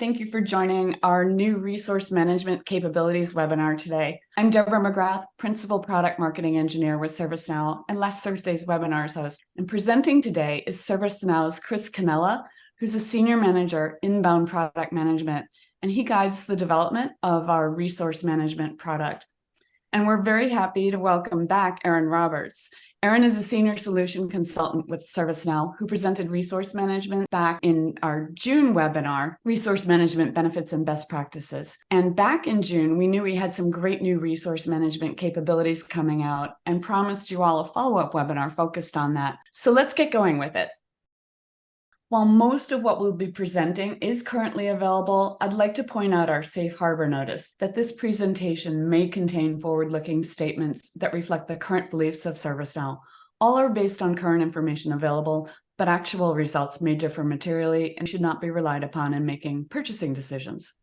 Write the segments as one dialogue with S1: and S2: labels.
S1: Thank you for joining our new resource management capabilities webinar today. I'm Deborah McGrath, Principal Product Marketing Engineer with ServiceNow and last Thursday's webinar's host. And presenting today is ServiceNow's Chris Canella, who's a Senior Manager, Inbound Product Management, and he guides the development of our resource management product. And we're very happy to welcome back Aaron Roberts. Aaron is a senior solution consultant with ServiceNow who presented resource management back in our June webinar, Resource Management Benefits and Best Practices. And back in June, we knew we had some great new resource management capabilities coming out and promised you all a follow-up webinar focused on that. So let's get going with it. While most of what we'll be presenting is currently available, I'd like to point out our safe harbor notice that this presentation may contain forward-looking statements that reflect the current beliefs of ServiceNow. All are based on current information available, but actual results may differ materially and should not be relied upon in making purchasing decisions.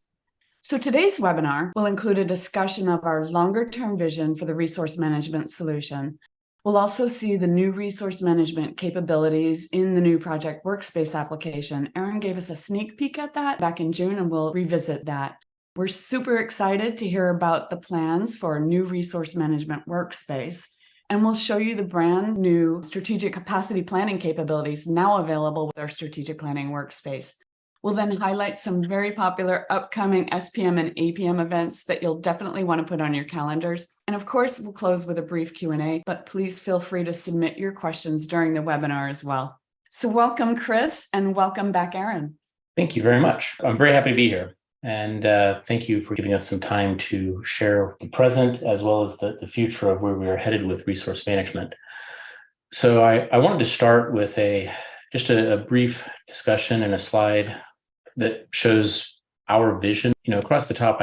S1: So today's webinar will include a discussion of our longer-term vision for the resource management solution. We'll also see the new resource management capabilities in the new Project Workspace application. Aaron gave us a sneak peek at that back in June, and we'll revisit that. We're super excited to hear about the plans for a new resource management workspace, and we'll show you the brand new strategic capacity planning capabilities now available with our strategic planning workspace. We'll then highlight some very popular upcoming SPM and APM events that you'll definitely want to put on your calendars. And of course, we'll close with a brief Q&A, but please feel free to submit your questions during the webinar as well. So welcome, Chris, and welcome back, Aaron.
S2: Thank you very much. I'm very happy to be here. And thank you for giving us some time to share the present as well as the future of where we are headed with resource management. So I wanted to start with just a brief discussion and a slide that shows our vision. Across the top,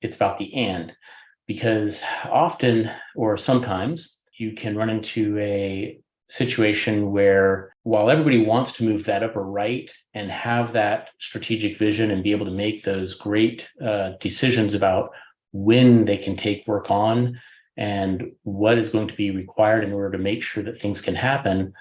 S2: it's about the and, because often or sometimes you can run into a situation where while everybody wants to move that upper right and have that strategic vision and be able to make those great decisions about when they can take work on and what is going to be required in order to make sure that things can happen,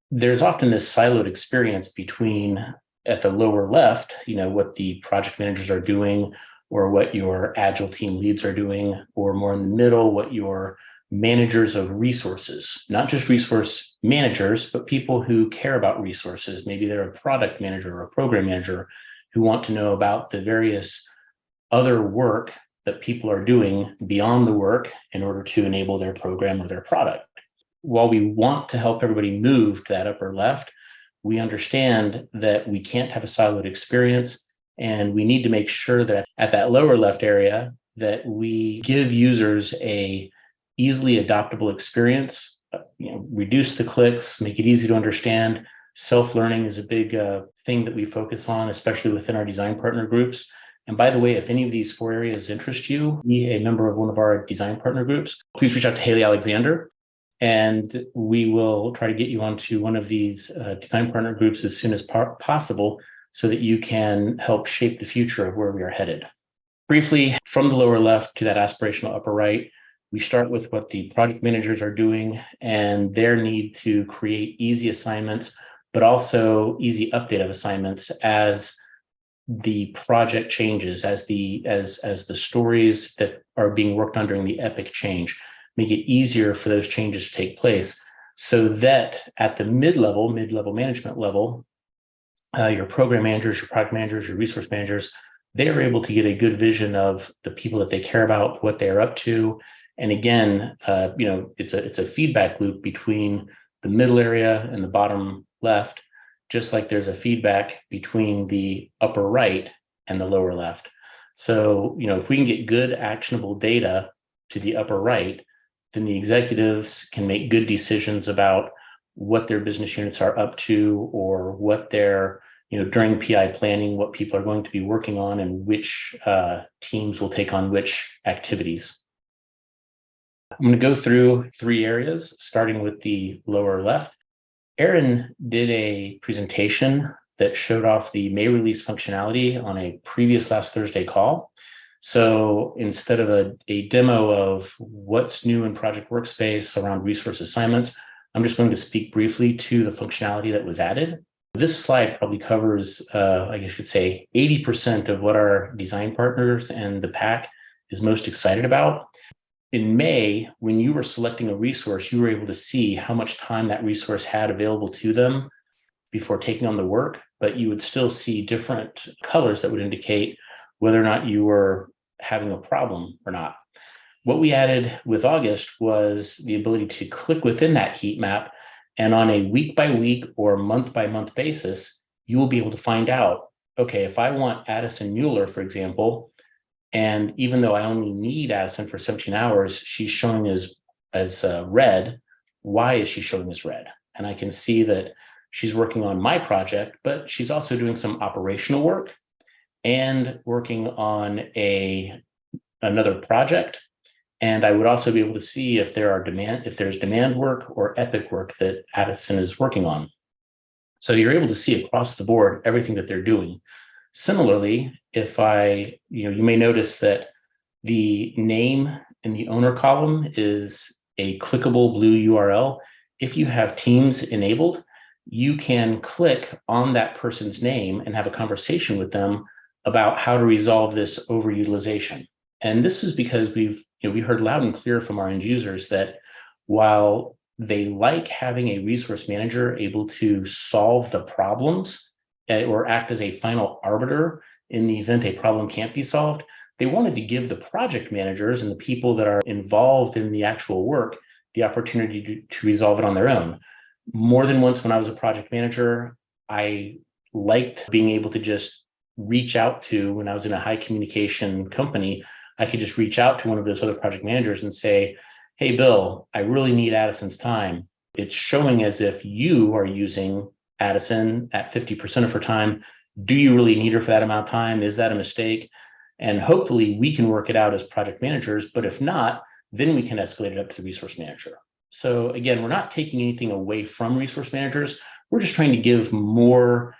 S2: there's often this siloed experience between at the lower left, what the project managers are doing or what your agile team leads are doing, or more in the middle, what your managers of resources, not just resource managers, but people who care about resources. Maybe they're a product manager or a program manager who want to know about the various other work that people are doing beyond the work in order to enable their program or their product. While we want to help everybody move to that upper left, we understand that we can't have a siloed experience, and we need to make sure that at that lower left area that we give users a easily adoptable experience, reduce the clicks, make it easy to understand. Self-learning is a big thing that we focus on, especially within our design partner groups. And by the way, if any of these four areas interest you, be a member of one of our design partner groups, please reach out to Haley Alexander, and we will try to get you onto one of these design partner groups as soon as possible so that you can help shape the future of where we are headed. Briefly, from the lower left to that aspirational upper right, we start with what the project managers are doing and their need to create easy assignments, but also easy update of assignments as the project changes, as the stories that are being worked on during the epic change. Make it easier for those changes to take place so that at the mid-level management level, your program managers, your product managers, your resource managers, they are able to get a good vision of the people that they care about, what they're up to. And again, it's a feedback loop between the middle area and the bottom left, just like there's a feedback between the upper right and the lower left. So, if we can get good actionable data to the upper right, then the executives can make good decisions about what their business units are up to, or what they're, during PI planning, what people are going to be working on and which teams will take on which activities. I'm going to go through three areas, starting with the lower left. Aaron did a presentation that showed off the May release functionality on a previous last Thursday call. So instead of a demo of what's new in Project Workspace around resource assignments, I'm just going to speak briefly to the functionality that was added. This slide probably covers, I guess you could say, 80% of what our design partners and the pack is most excited about. In May, when you were selecting a resource, you were able to see how much time that resource had available to them before taking on the work, but you would still see different colors that would indicate whether or not you were having a problem or not. What we added with August was the ability to click within that heat map, and on a week by week or month by month basis, you will be able to find out, okay, if I want Addison Mueller, for example, and even though I only need Addison for 17 hours, she's showing as red. Why is she showing as red? And I can see that she's working on my project, but she's also doing some operational work and working on another project. And I would also be able to see if there's demand work or epic work that Addison is working on. So you're able to see across the board everything that they're doing. Similarly, you may notice that the name in the owner column is a clickable blue URL. If you have Teams enabled, you can click on that person's name and have a conversation with them about how to resolve this overutilization. And this is because we heard loud and clear from our end users that while they like having a resource manager able to solve the problems or act as a final arbiter in the event a problem can't be solved, they wanted to give the project managers and the people that are involved in the actual work the opportunity to resolve it on their own. More than once when I was a project manager, I liked being able to just reach out to, when I was in a high communication company, I could just reach out to one of those other project managers and say, hey, Bill, I really need Addison's time. It's showing as if you are using Addison at 50% of her time. Do you really need her for that amount of time? Is that a mistake? And hopefully we can work it out as project managers, but if not, then we can escalate it up to the resource manager. So again, we're not taking anything away from resource managers. We're just trying to give more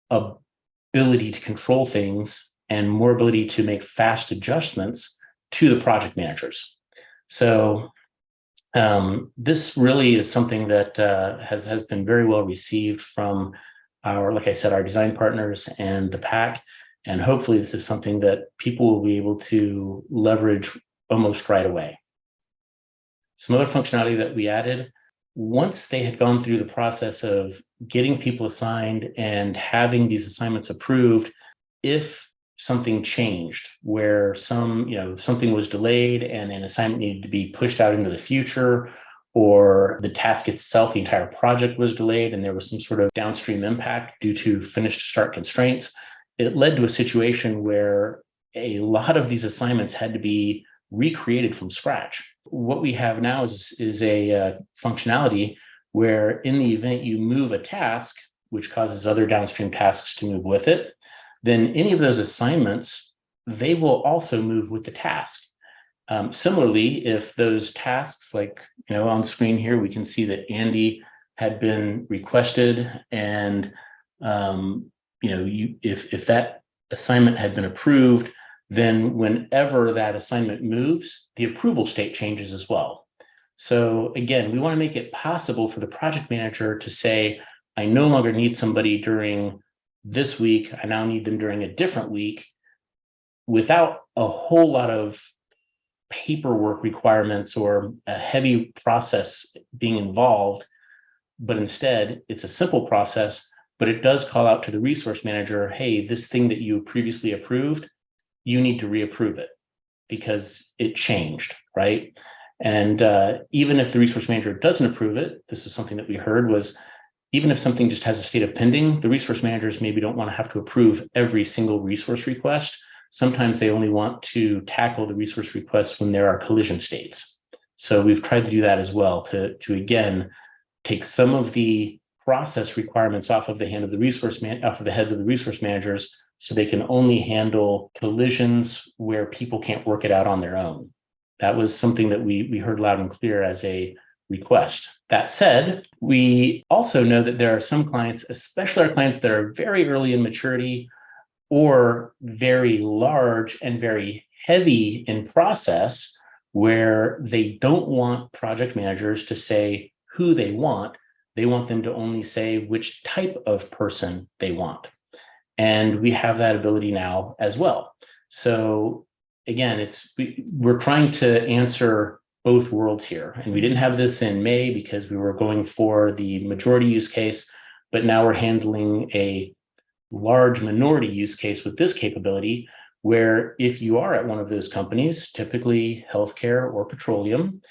S2: ability to control things and more ability to make fast adjustments to the project managers. So this really is something that has been very well received from like I said, our design partners and the pack. And hopefully this is something that people will be able to leverage almost right away. Some other functionality that we added, once they had gone through the process of getting people assigned and having these assignments approved, if something changed where something was delayed and an assignment needed to be pushed out into the future, or the task itself, the entire project was delayed and there was some sort of downstream impact due to finish to start constraints, it led to a situation where a lot of these assignments had to be recreated from scratch. What we have now is a functionality where in the event you move a task, which causes other downstream tasks to move with it, then any of those assignments, they will also move with the task. Similarly, if those tasks, like on screen here, we can see that Andy had been requested, and if that assignment had been approved, then whenever that assignment moves, the approval state changes as well. So again, we want to make it possible for the project manager to say, I no longer need somebody during this week, I now need them during a different week, without a whole lot of paperwork requirements or a heavy process being involved. But instead, it's a simple process, but it does call out to the resource manager, hey, this thing that you previously approved, you need to reapprove it because it changed, right? And even if the resource manager doesn't approve it, this is something that we heard was, even if something just has a state of pending, the resource managers maybe don't want to have to approve every single resource request. Sometimes they only want to tackle the resource requests when there are collision states. So we've tried to do that as well to again, take some of the process requirements off of the heads of the resource managers, so they can only handle collisions where people can't work it out on their own. That was something that we heard loud and clear as a request. That said, we also know that there are some clients, especially our clients that are very early in maturity or very large and very heavy in process, where they don't want project managers to say who they want. They want them to only say which type of person they want. And we have that ability now as well. So again, we're trying to answer both worlds here. And we didn't have this in May because we were going for the majority use case, but now we're handling a large minority use case with this capability, where if you are at one of those companies, typically healthcare or petroleum,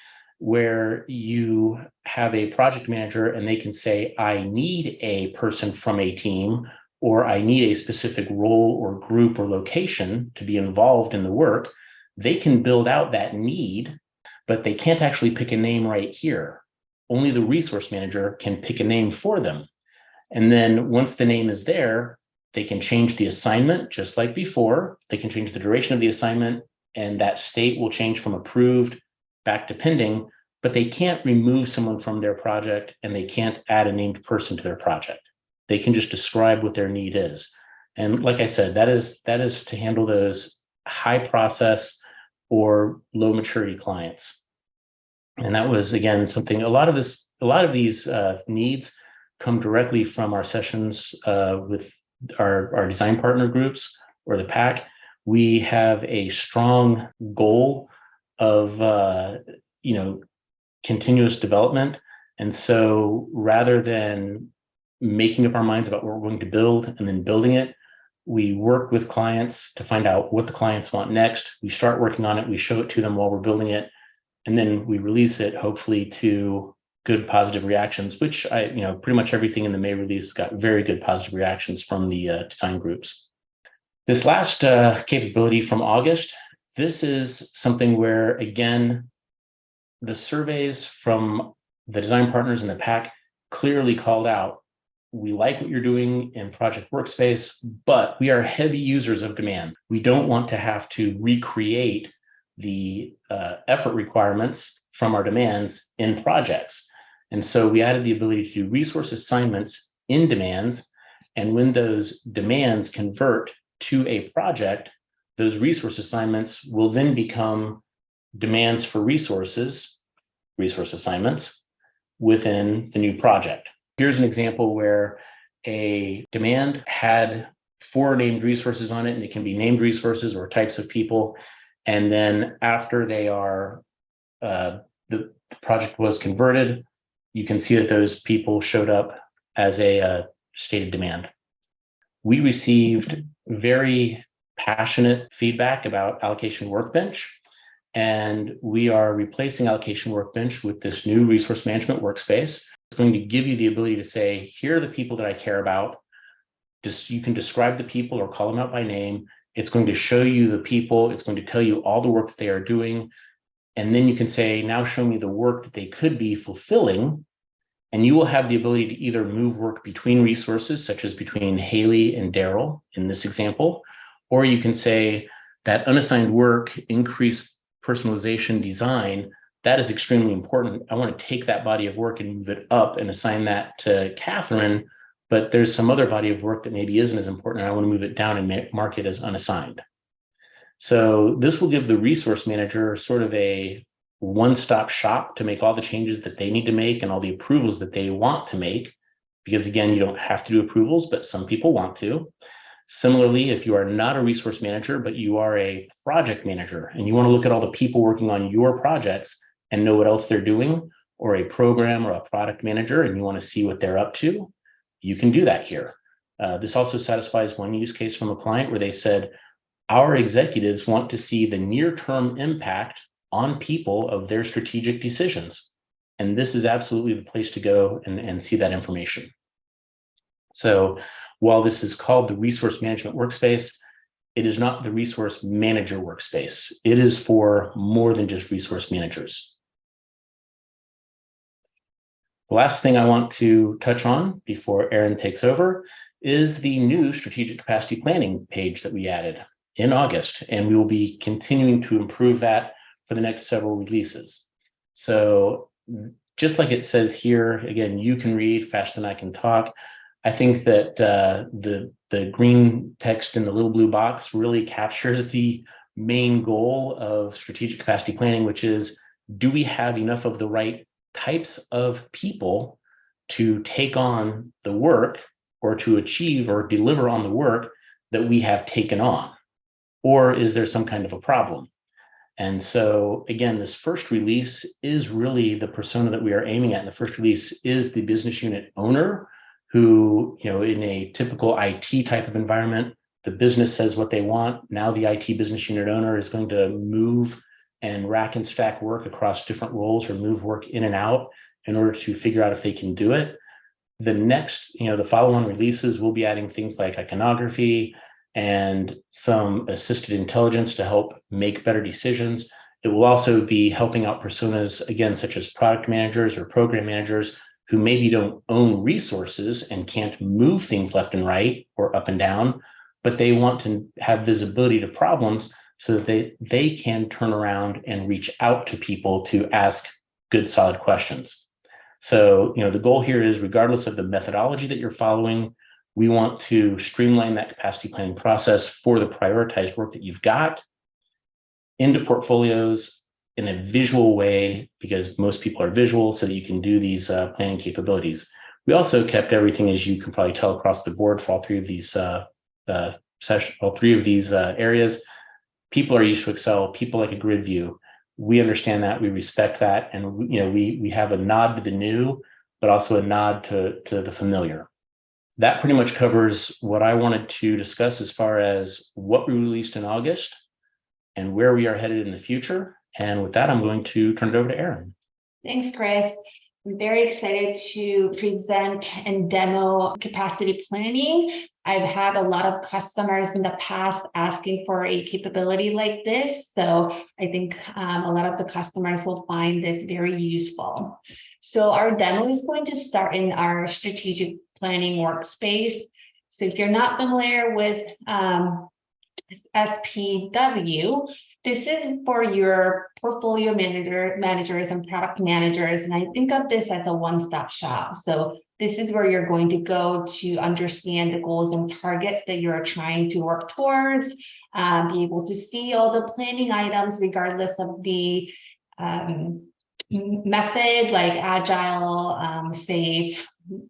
S2: where you have a project manager and they can say, I need a person from a team, or I need a specific role or group or location to be involved in the work, they can build out that need, but they can't actually pick a name right here. Only the resource manager can pick a name for them. And then once the name is there, they can change the assignment just like before. They can change the duration of the assignment, and that state will change from approved back to pending, but they can't remove someone from their project and they can't add a named person to their project. They can just describe what their need is. And like I said, that is to handle those high process or low maturity clients. And that was, again, something, a lot of these needs come directly from our sessions with our design partner groups or the PAC. We have a strong goal of continuous development. And so rather than making up our minds about what we're going to build and then building it, we work with clients to find out what the clients want next. We start working on it, we show it to them while we're building it, and then we release it, hopefully to good positive reactions, which pretty much everything in the May release got very good positive reactions from the design groups. This last capability from August, this is something where, again, the surveys from the design partners in the PAC clearly called out, we like what you're doing in Project Workspace, but we are heavy users of demands. We don't want to have to recreate the effort requirements from our demands in projects. And so we added the ability to do resource assignments in demands. And when those demands convert to a project, those resource assignments will then become demands for resource assignments within the new project. Here's an example where a demand had 4 named resources on it, and it can be named resources or types of people. And then after they are, the project was converted, you can see that those people showed up as a stated demand. We received very passionate feedback about Allocation Workbench, and we are replacing Allocation Workbench with this new resource management workspace. It's going to give you the ability to say, here are the people that I care about. You can describe the people or call them out by name. It's going to show you the people. It's going to tell you all the work that they are doing. And then you can say, now show me the work that they could be fulfilling. And you will have the ability to either move work between resources, such as between Haley and Daryl in this example, or you can say that unassigned work, increase personalization design, that is extremely important. I want to take that body of work and move it up and assign that to Catherine, but there's some other body of work that maybe isn't as important, and I want to move it down and mark it as unassigned. So this will give the resource manager sort of a one-stop shop to make all the changes that they need to make and all the approvals that they want to make, because again, you don't have to do approvals, but some people want to. Similarly, if you are not a resource manager, but you are a project manager and you want to look at all the people working on your projects and know what else they're doing, or a program or a product manager and you want to see what they're up to, you can do that here. This also satisfies one use case from a client where they said, our executives want to see the near-term impact on people of their strategic decisions. And this is absolutely the place to go and see that information. So while this is called the Resource Management Workspace, it is not the Resource Manager Workspace. It is for more than just resource managers. The last thing I want to touch on before Aaron takes over is the new strategic capacity planning page that we added in August, and we will be continuing to improve that for the next several releases. So just like it says here, again, you can read faster than I can talk. I think that the green text in the little blue box really captures the main goal of strategic capacity planning, which is, do we have enough of the right types of people to take on the work or to achieve or deliver on the work that we have taken on? Or is there some kind of a problem? And so, again, this first release is really the persona that we are aiming at. And the first release is the business unit owner who, in a typical IT type of environment, the business says what they want. Now the IT business unit owner is going to move and rack and stack work across different roles or move work in and out in order to figure out if they can do it. The next, the follow-on releases will be adding things like iconography and some assisted intelligence to help make better decisions. It will also be helping out personas, again, such as product managers or program managers who maybe don't own resources and can't move things left and right or up and down, but they want to have visibility to problems so that they can turn around and reach out to people to ask good, solid questions. So, the goal here is, regardless of the methodology that you're following, we want to streamline that capacity planning process for the prioritized work that you've got into portfolios in a visual way, because most people are visual, so that you can do these planning capabilities. We also kept everything, as you can probably tell, across the board for all three of these areas. People are used to Excel. People like a grid view. We understand that, we respect that, and we have a nod to the new, but also a nod to the familiar. That pretty much covers what I wanted to discuss as far as what we released in August and where we are headed in the future. And with that, I'm going to turn it over to Erin.
S3: Thanks, Chris. I'm very excited to present and demo capacity planning. I've had a lot of customers in the past asking for a capability like this. So I think a lot of the customers will find this very useful. So our demo is going to start in our strategic planning workspace. So if you're not familiar with SPW, this is for your portfolio managers and product managers. And I think of this as a one-stop shop. So this is where you're going to go to understand the goals and targets that you're trying to work towards, be able to see all the planning items, regardless of the method, like agile, safe.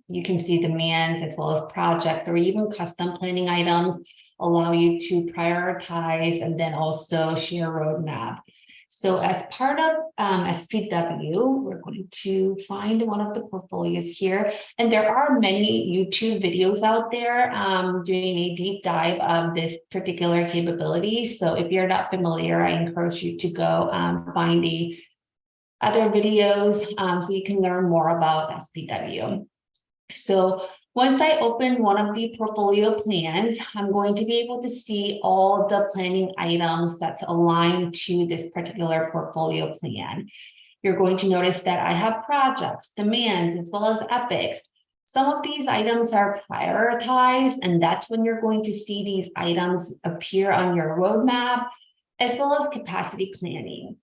S3: You can see demands as well as projects or even custom planning items allow you to prioritize and then also share roadmap. So as part of SPW, we're going to find one of the portfolios here. And there are many YouTube videos out there doing a deep dive of this particular capability. So if you're not familiar, I encourage you to go find the other videos so you can learn more about SPW. So once I open one of the portfolio plans, I'm going to be able to see all the planning items that's aligned to this particular portfolio plan. You're going to notice that I have projects, demands, as well as epics. Some of these items are prioritized, and that's when you're going to see these items appear on your roadmap, as well as capacity planning.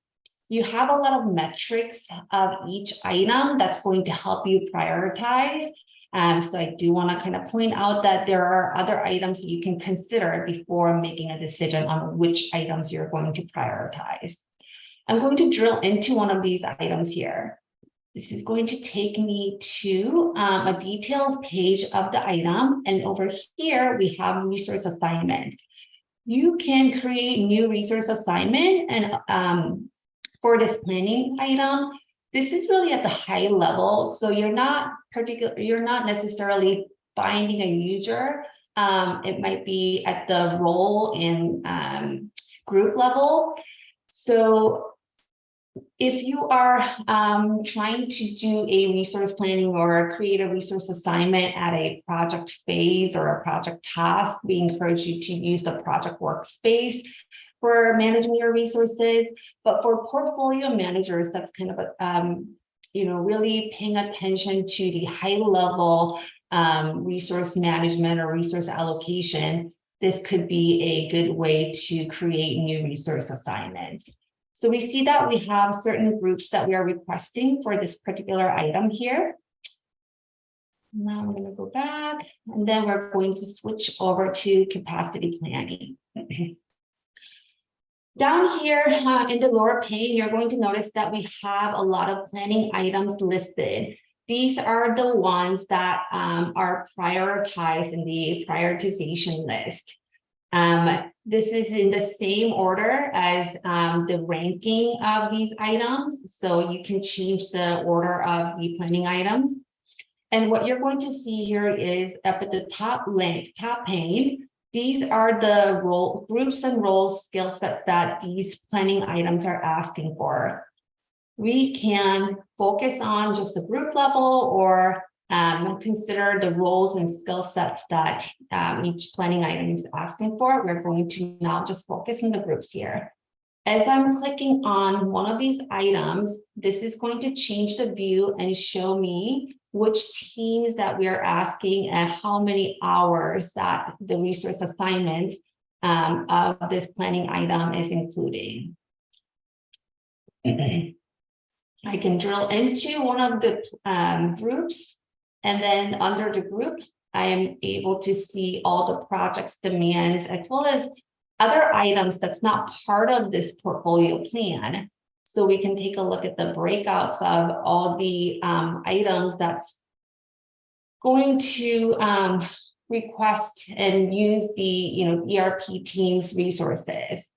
S3: You have a lot of metrics of each item that's going to help you prioritize. So I do want to kind of point out that there are other items that you can consider before making a decision on which items you're going to prioritize. I'm going to drill into one of these items here. This is going to take me to a details page of the item. And over here, we have resource assignment. You can create new resource assignment and for this planning item. This is really at the high level, so you're not necessarily finding a user. It might be at the role and group level. So if you are trying to do a resource planning or create a resource assignment at a project phase or a project task, we encourage you to use the project workspace for managing your resources. But for portfolio managers, that's kind of really paying attention to the high level resource management or resource allocation. This could be a good way to create new resource assignments. So we see that we have certain groups that we are requesting for this particular item here. Now I'm going to go back, and then we're going to switch over to capacity planning. Down here in the lower pane, you're going to notice that we have a lot of planning items listed. these are the ones that are prioritized in the prioritization list. This is in the same order as the ranking of these items. So you can change the order of the planning items. And what you're going to see here is up at the top pane, these are the groups and roles, skill sets that these planning items are asking for. We can focus on just the group level or consider the roles and skill sets that each planning item is asking for. We're going to now just focus on the groups here. As I'm clicking on one of these items, this is going to change the view and show me which teams that we are asking and how many hours that the resource assignment of this planning item is including. I can drill into one of the groups, and then under the group, I am able to see all the projects demands as well as other items that's not part of this portfolio plan. So we can take a look at the breakouts of all the items that's going to request and use the ERP team's resources.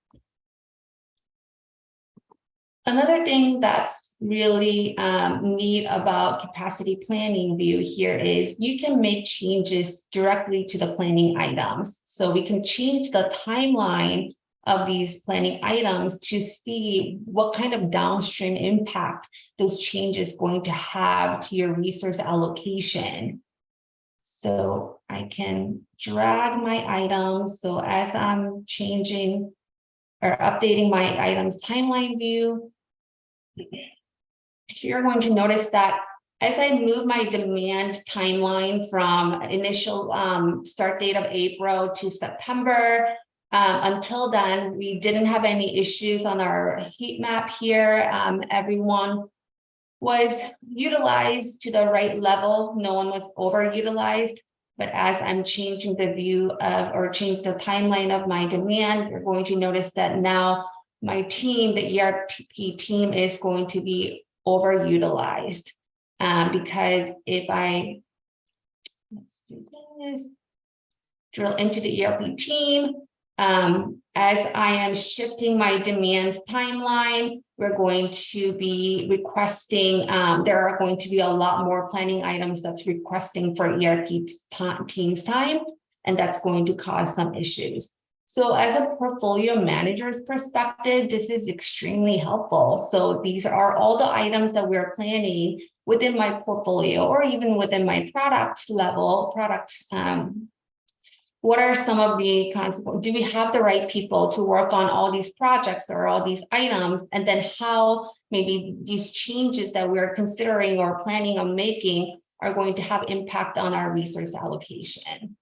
S3: Another thing that's really neat about capacity planning view here is you can make changes directly to the planning items. So we can change the timeline of these planning items to see what kind of downstream impact those changes going to have to your resource allocation. So I can drag my items. So as I'm changing or updating my items timeline view, you're going to notice that as I move my demand timeline from initial start date of April to September, until then, we didn't have any issues on our heat map here. Everyone was utilized to the right level. No one was overutilized. But as I'm changing the view of or change the timeline of my demand, you're going to notice that now my team, the ERP team, is going to be overutilized because if I let's do this, drill into the ERP team, as I am shifting my demands timeline, we're going to be requesting, there are going to be a lot more planning items that's requesting for ERP team's time, and that's going to cause some issues. So as a portfolio manager's perspective, this is extremely helpful. So these are all the items that we're planning within my portfolio or even within my product level, what are some of the consequences? Do we have the right people to work on all these projects or all these items? And then how maybe these changes that we're considering or planning on making are going to have impact on our resource allocation.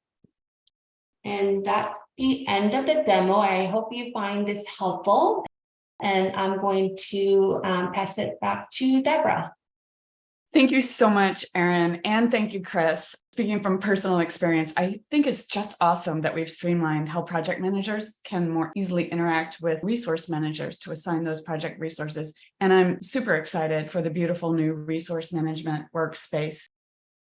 S3: And that's the end of the demo. I hope you find this helpful. And I'm going to pass it back to Deborah.
S1: Thank you so much, Erin, and thank you, Chris. Speaking from personal experience, I think it's just awesome that we've streamlined how project managers can more easily interact with resource managers to assign those project resources. And I'm super excited for the beautiful new resource management workspace.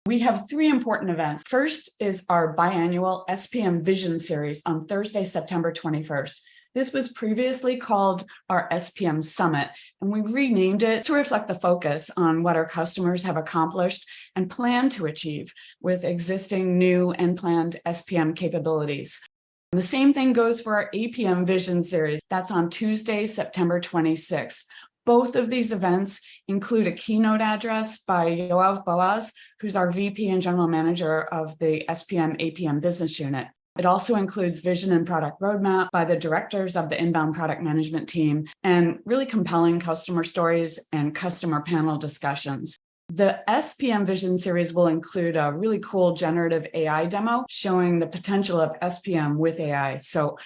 S1: We have 3 important events. First is our biannual SPM Vision Series on Thursday, September 21st. This was previously called our SPM Summit, and we renamed it to reflect the focus on what our customers have accomplished and plan to achieve with existing, new, and planned SPM capabilities. The same thing goes for our APM Vision Series. That's on Tuesday, September 26th. Both of these events include a keynote address by Yoav Boaz, who's our VP and General Manager of the SPM APM business unit. It also includes vision and product roadmap by the directors of the inbound product management team and really compelling customer stories and customer panel discussions. The SPM Vision Series will include a really cool generative AI demo showing the potential of SPM with AI. So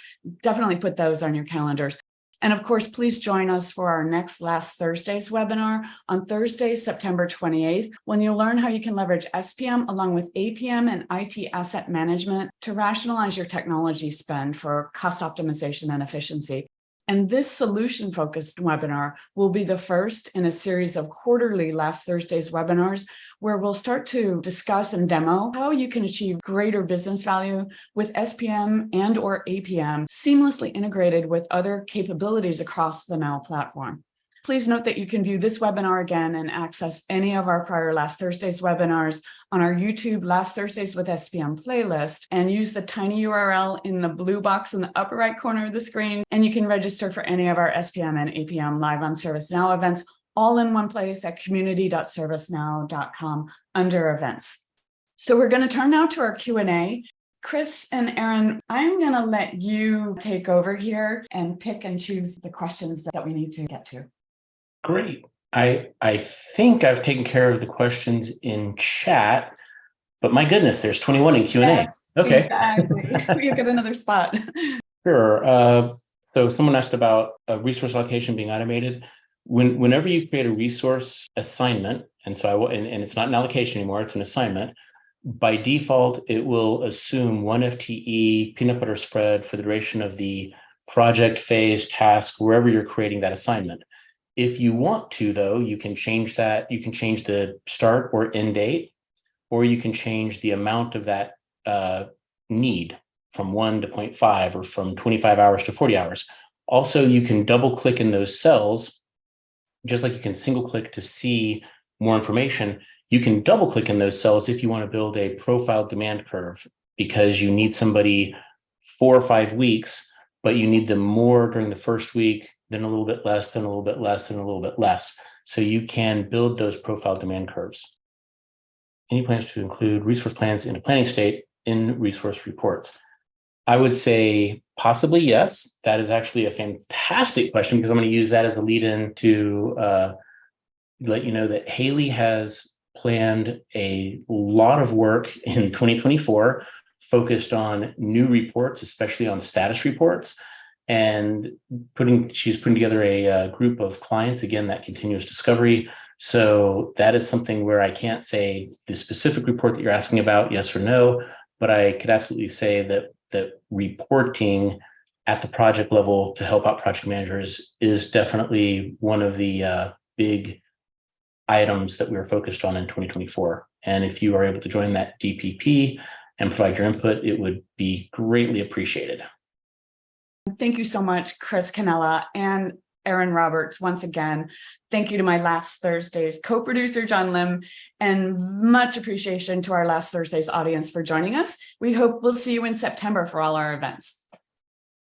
S1: definitely put those on your calendars. And of course, please join us for our next last Thursday's webinar on Thursday, September 28th, when you'll learn how you can leverage SPM along with APM and IT asset management to rationalize your technology spend for cost optimization and efficiency. And this solution-focused webinar will be the first in a series of quarterly Last Thursday's webinars, where we'll start to discuss and demo how you can achieve greater business value with SPM and or APM seamlessly integrated with other capabilities across the Now platform. Please note that you can view this webinar again and access any of our prior Last Thursday's webinars on our YouTube Last Thursdays with SPM playlist, and use the tiny URL in the blue box in the upper right corner of the screen. And you can register for any of our SPM and APM live on ServiceNow events all in one place at community.servicenow.com under events. So we're going to turn now to our Q&A. Chris and Aaron, I'm going to let you take over here and pick and choose the questions that we need to get to.
S2: Great. I think I've taken care of the questions in chat, but my goodness, there's 21 in Q&A.
S1: Yes,
S2: okay.
S1: Exactly. You get another spot.
S2: Sure. So someone asked about resource allocation being automated. Whenever you create a resource assignment, and it's not an allocation anymore, it's an assignment, by default, it will assume 1 FTE peanut butter spread for the duration of the project, phase, task, wherever you're creating that assignment. If you want to, though, you can change that. You can change the start or end date, or you can change the amount of that need from 1 to 0.5 or from 25 hours to 40 hours. Also, you can double click in those cells, just like you can single click to see more information. You can double click in those cells if you want to build a profile demand curve, because you need somebody 4 or 5 weeks, but you need them more during the first week, then a little bit less, then a little bit less, then a little bit less. So you can build those profile demand curves. Any plans to include resource plans in a planning state in resource reports? I would say possibly yes. That is actually a fantastic question, because I'm going to use that as a lead-in to let you know that Haley has planned a lot of work in 2024 focused on new reports, especially on status reports. And she's putting together a group of clients, again, that continuous discovery. So that is something where I can't say the specific report that you're asking about, yes or no, but I could absolutely say that reporting at the project level to help out project managers is definitely one of the big items that we're focused on in 2024. And if you are able to join that DPP and provide your input, it would be greatly appreciated.
S1: Thank you so much, Chris Cannella and Aaron Roberts. Once again, thank you to my Last Thursdays co-producer, John Lim, and much appreciation to our Last Thursdays audience for joining us. We hope we'll see you in September for all our events.